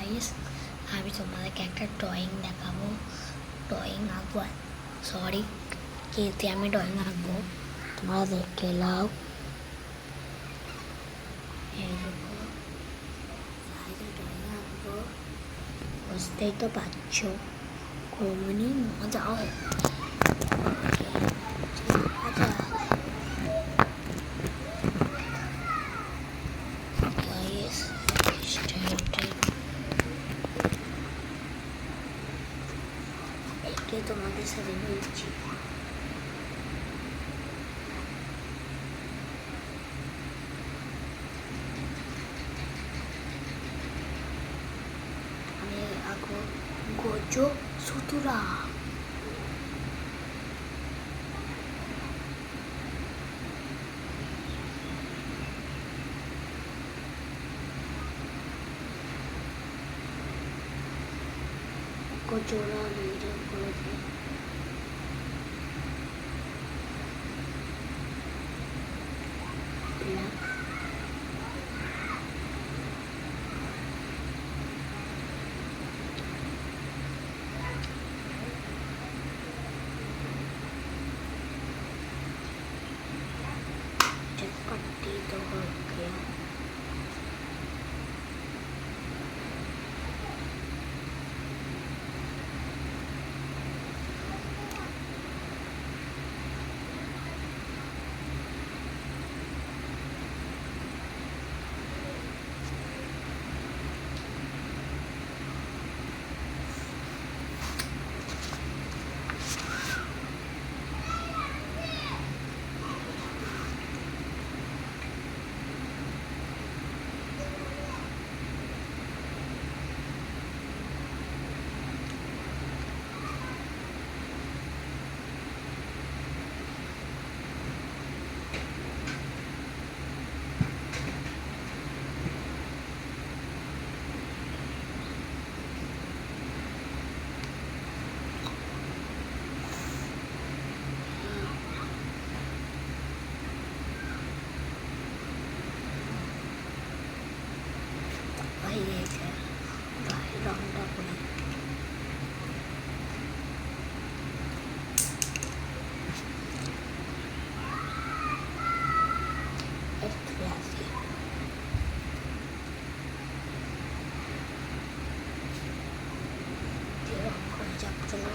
Guys, আমি তোমাদেরকে একটা ড্রয়িং দেখাবো। ড্রয়িং আঁকবো, সরি, কেতে আমি ড্রয়িং আঁকবো, তোমরা দেখে নাও। এই দেখো, ড্রয়িং আঁকবো, বুঝতেই তো পারছো কমনি মজা হয়। তোমাদের সাথে বলছি, আমি আঁকবো গোজো সুতুরা। গোজোরা ভিডিও করে দিই। पट्टी तो हो गया। রংটা করে একটু আসি। রং করে যাচ্ছ না,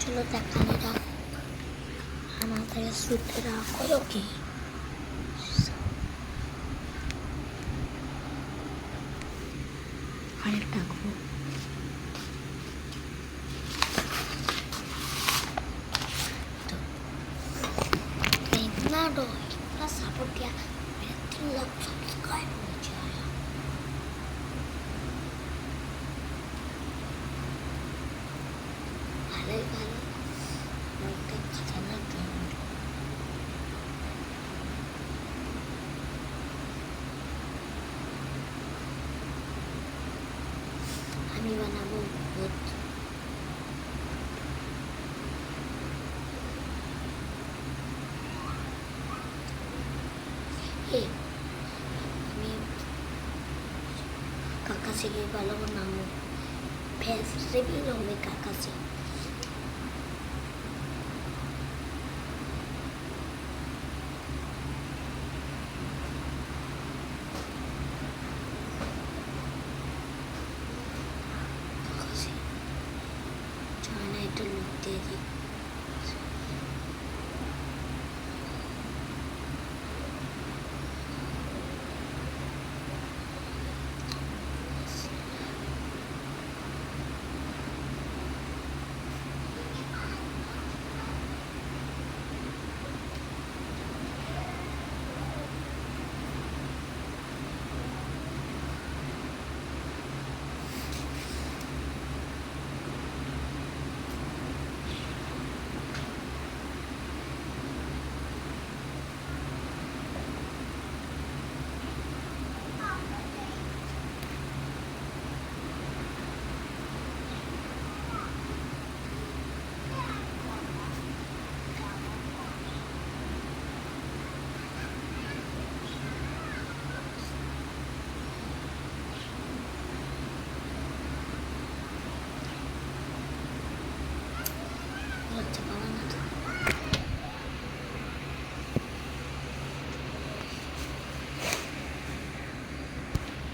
चलो देखाने राखो हमारे सूत्र राखो की राखो तो इतना डो इतना सपोर्ट किया, मेरे 3 लाख सब्सक्राइब नीचे आया। भालो खतरनाक गेम। আমি বানাবো ভূত। থেকে আমি কাকা থেকে ভালো বানাবো, ভেজ রিভিউ হবে কাকা से। चाना एक लुक दे दी।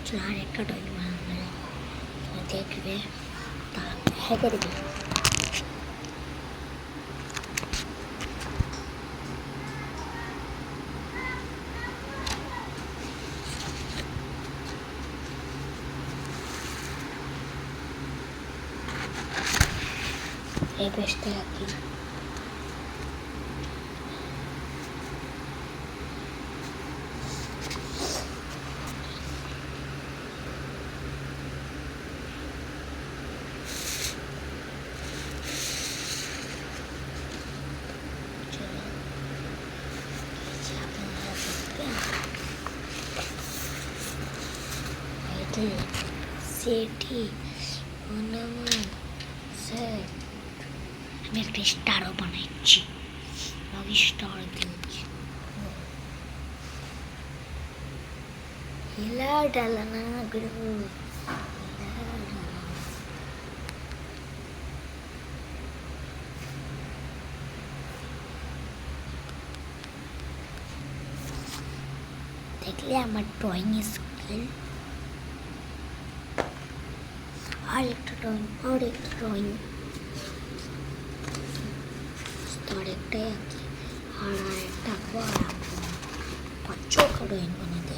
चला एक का डॉइंग बनाना है तो देख वे है कर भी ये बेचते हैं कि सेठी আমি একটা স্টারও বানাচ্ছি, আমি স্টার দিচ্ছি হিলা ডালানা গুরু দেখলে আমার ড্রয়িং স্কিল। আর একটা ড্রয়িং আরেকটাই আছে আর একটা আঁকবো আর আঁকবো না, 5 ড্রয়িং বানাতে।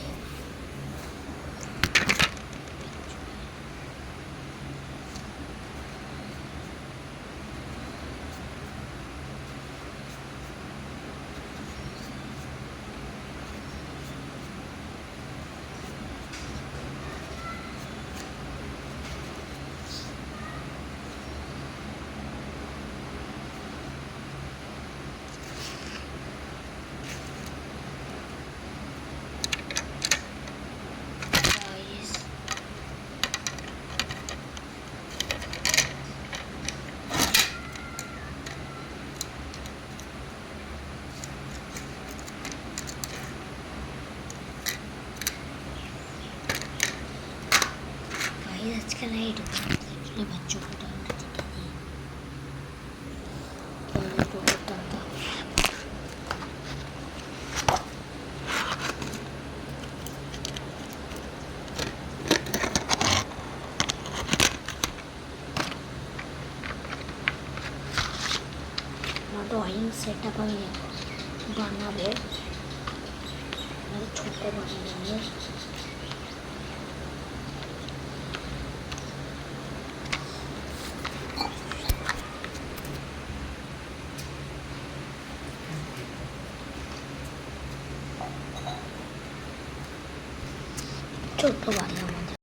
आजकल नहीं इसलिए बच्चों को डालना चाहिए। ड्रॉइंग सेटअप बनाबो छोटे बनाबो ছোট বানাবো।